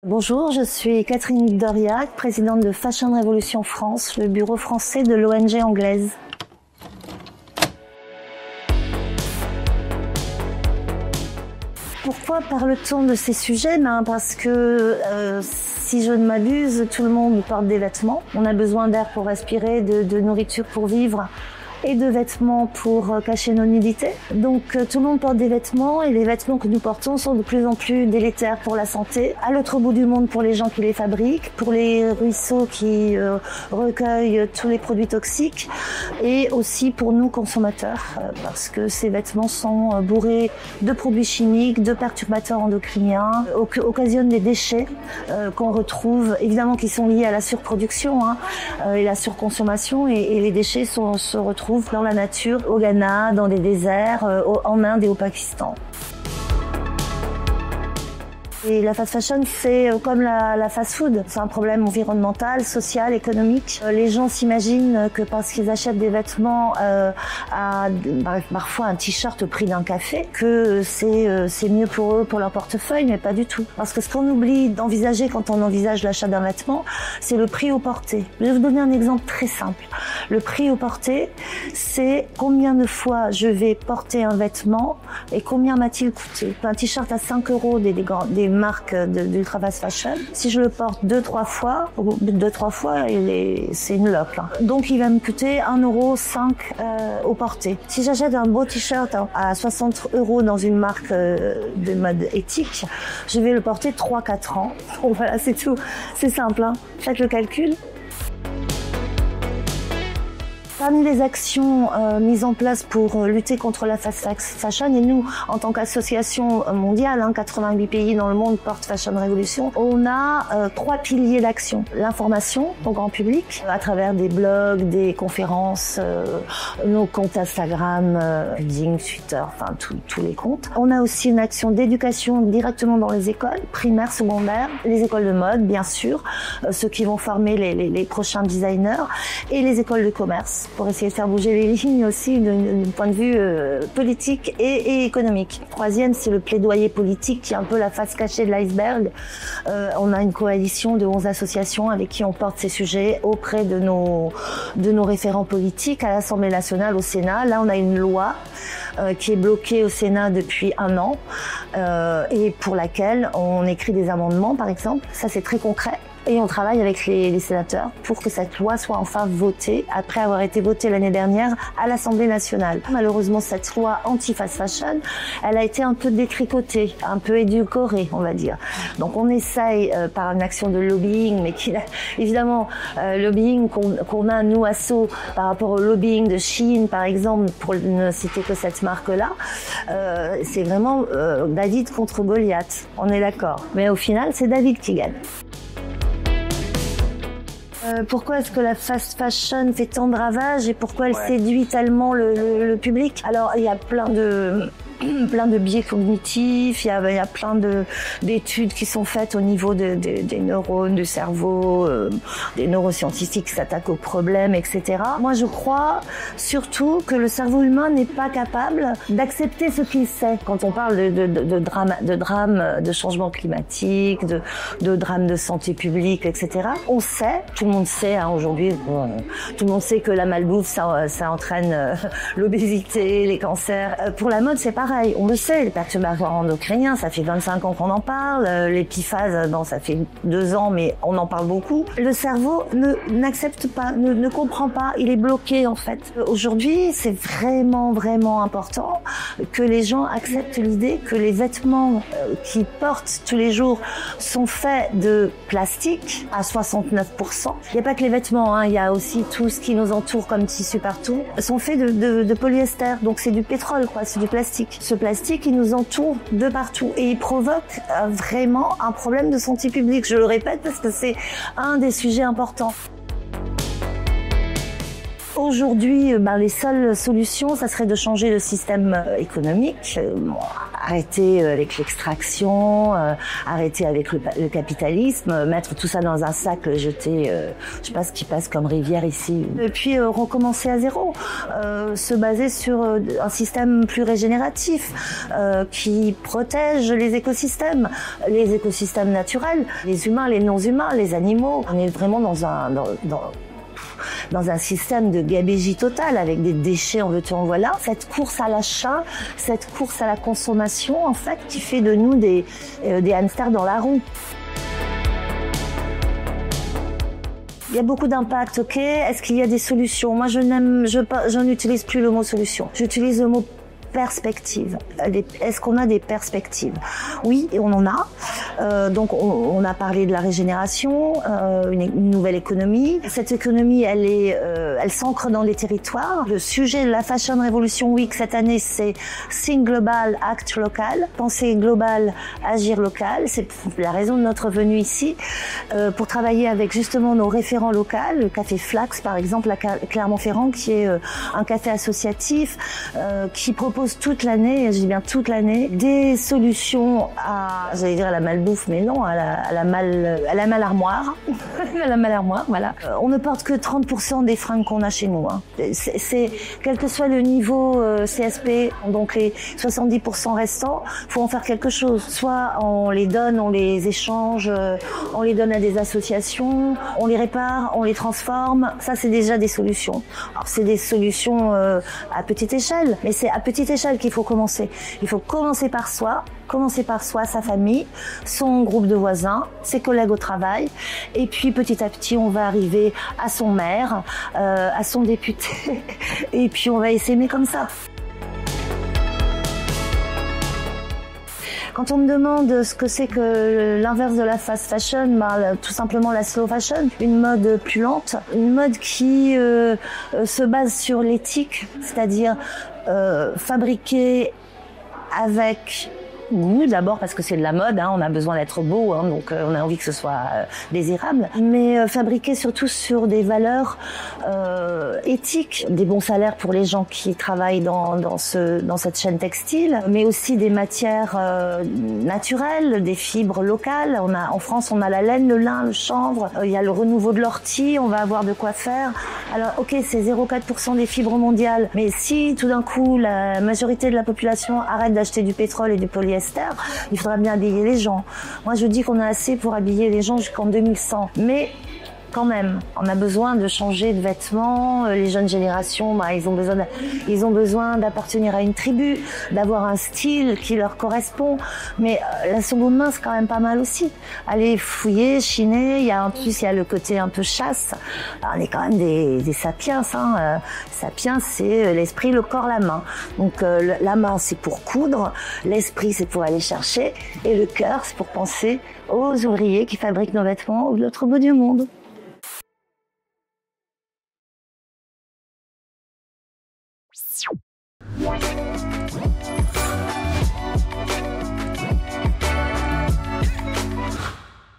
Bonjour, je suis Catherine Doriac, présidente de Fashion Revolution France, le bureau français de l'ONG anglaise. Pourquoi parle-t-on de ces sujets? Parce que si je ne m'abuse, tout le monde porte des vêtements. On a besoin d'air pour respirer, de nourriture pour vivre et de vêtements pour cacher nos nudités. Donc tout le monde porte des vêtements et les vêtements que nous portons sont de plus en plus délétères pour la santé, à l'autre bout du monde pour les gens qui les fabriquent, pour les ruisseaux qui recueillent tous les produits toxiques et aussi pour nous consommateurs parce que ces vêtements sont bourrés de produits chimiques, de perturbateurs endocriniens, occasionnent des déchets qu'on retrouve, évidemment qui sont liés à la surproduction et la surconsommation et les déchets se retrouvent dans la nature, au Ghana, dans des déserts, en Inde et au Pakistan. Et la fast fashion, c'est comme la fast food. C'est un problème environnemental, social, économique. Les gens s'imaginent que parce qu'ils achètent des vêtements parfois un t-shirt au prix d'un café, que c'est mieux pour eux, pour leur portefeuille, mais pas du tout. Parce que ce qu'on oublie d'envisager quand on envisage l'achat d'un vêtement, c'est le prix au porté. Je vais vous donner un exemple très simple. Le prix au porté, c'est combien de fois je vais porter un vêtement et combien m'a-t-il coûté. Un t-shirt à 5 € des marques d'ultra fast fashion. Si je le porte 2-3 fois, c'est une loque. Donc il va me coûter 1,05 € au porté. Si j'achète un beau t-shirt à 60 € dans une marque de mode éthique, je vais le porter 3-4 ans. Bon, voilà, c'est tout. C'est simple, Faites le calcul. Parmi les actions mises en place pour lutter contre la fast fashion, et nous, en tant qu'association mondiale, 88 pays dans le monde portent Fashion Revolution, on a 3 piliers d'action. L'information au grand public, à travers des blogs, des conférences, nos comptes Instagram, LinkedIn, Twitter, enfin tous les comptes. On a aussi une action d'éducation directement dans les écoles, primaires, secondaires, les écoles de mode, bien sûr, ceux qui vont former les prochains designers, et les écoles de commerce, pour essayer de faire bouger les lignes aussi d'un point de vue politique et économique. Troisième, c'est le plaidoyer politique qui est un peu la face cachée de l'iceberg. On a une coalition de 11 associations avec qui on porte ces sujets auprès de nos référents politiques à l'Assemblée nationale, au Sénat. Là, on a une loi qui est bloquée au Sénat depuis 1 an et pour laquelle on écrit des amendements, par exemple. Ça, c'est très concret. Et on travaille avec les sénateurs pour que cette loi soit enfin votée, après avoir été votée l'année dernière à l'Assemblée nationale. Malheureusement, cette loi anti-fast fashion, elle a été un peu détricotée, un peu édulcorée, on va dire. Donc on essaye par une action de lobbying, mais évidemment, lobbying qu'on a, nous, asso, par rapport au lobbying de Shein, par exemple, pour ne citer que cette marque-là, c'est vraiment David contre Goliath, on est d'accord. Mais au final, c'est David qui gagne. Pourquoi est-ce que la fast fashion fait tant de ravages et pourquoi elle séduit tellement le public? Alors, il y a plein de biais cognitifs, il y a plein d'études qui sont faites au niveau des neurones du cerveau, des neuroscientifiques qui s'attaquent aux problèmes, etc. Moi, je crois surtout que le cerveau humain n'est pas capable d'accepter ce qu'il sait. Quand on parle de drame, de changement climatique, de drame de santé publique, etc. On sait, tout le monde sait aujourd'hui, tout le monde sait que la malbouffe, ça entraîne l'obésité, les cancers. Pour la mode, c'est pareil. On le sait, les perturbateurs endocriniens, ça fait 25 ans qu'on en parle. L'épiphase, ça fait 2 ans, mais on en parle beaucoup. Le cerveau n'accepte pas, ne comprend pas. Il est bloqué, en fait. Aujourd'hui, c'est vraiment, vraiment important que les gens acceptent l'idée que les vêtements qu'ils portent tous les jours sont faits de plastique à 69%. Il n'y a pas que les vêtements, il y a aussi tout ce qui nous entoure comme tissu partout, sont faits de polyester. Donc c'est du pétrole, c'est du plastique. Ce plastique, il nous entoure de partout et il provoque vraiment un problème de santé publique. Je le répète parce que c'est un des sujets importants. Aujourd'hui, les seules solutions, ça serait de changer le système économique, arrêter avec l'extraction, arrêter avec le capitalisme, mettre tout ça dans un sac, le jeter, je sais pas ce qui passe comme rivière ici. Et puis recommencer à zéro, se baser sur un système plus régénératif qui protège les écosystèmes naturels, les humains, les non-humains, les animaux. On est vraiment dans un système de gabegie totale avec des déchets en veux-tu en voilà. Cette course à l'achat, cette course à la consommation, en fait, qui fait de nous des hamsters dans la roue. Il y a beaucoup d'impact, ok. Est-ce qu'il y a des solutions? Moi, je n'utilise plus le mot solution. J'utilise le mot perspective. Est-ce qu'on a des perspectives? Oui, et on en a. Donc, on a parlé de la régénération, une nouvelle économie. Cette économie, elle s'ancre dans les territoires. Le sujet de la Fashion Revolution Week cette année, c'est Think Global, Act Local. Penser global, agir local. C'est la raison de notre venue ici, pour travailler avec justement nos référents locaux. Le café Flax, par exemple, à Clermont-Ferrand, qui est un café associatif qui propose toute l'année, je dis bien toute l'année, des solutions à, j'allais dire à la malbouffe, mais non, à la malarmoire. À la malarmoire, voilà. On ne porte que 30% des fringues qu'on a chez nous. Hein. C'est quel que soit le niveau CSP, donc les 70% restants, faut en faire quelque chose. Soit on les donne, on les échange, on les donne à des associations, on les répare, on les transforme. Ça, c'est déjà des solutions. Alors, c'est des solutions à petite échelle, mais c'est à petite échelle qu'il faut commencer. Il faut commencer par soi, sa famille, son groupe de voisins, ses collègues au travail, et puis petit à petit on va arriver à son maire, à son député, et puis on va s'aimer comme ça. Quand on me demande ce que c'est que l'inverse de la fast fashion, tout simplement la slow fashion, une mode plus lente, une mode qui se base sur l'éthique, c'est-à-dire fabriquer avec goût d'abord parce que c'est de la mode, hein, on a besoin d'être beau, hein, donc on a envie que ce soit désirable, mais fabriquer surtout sur des valeurs éthiques, des bons salaires pour les gens qui travaillent dans cette chaîne textile, mais aussi des matières naturelles, des fibres locales. En France, on a la laine, le lin, le chanvre, il y a le renouveau de l'ortie, on va avoir de quoi faire. Alors ok, c'est 0,4% des fibres mondiales, mais si tout d'un coup la majorité de la population arrête d'acheter du pétrole et du polyester, il faudra bien habiller les gens. Moi, je dis qu'on a assez pour habiller les gens jusqu'en 2100. Mais quand même, on a besoin de changer de vêtements. Les jeunes générations, ils ont besoin d'appartenir à une tribu, d'avoir un style qui leur correspond. Mais la seconde main, c'est quand même pas mal aussi. Aller fouiller, chiner. En plus, il y a le côté un peu chasse. Alors, on est quand même des sapiens. Hein. Sapiens, c'est l'esprit, le corps, la main. Donc la main, c'est pour coudre. L'esprit, c'est pour aller chercher. Et le cœur, c'est pour penser aux ouvriers qui fabriquent nos vêtements de l'autre bout du monde.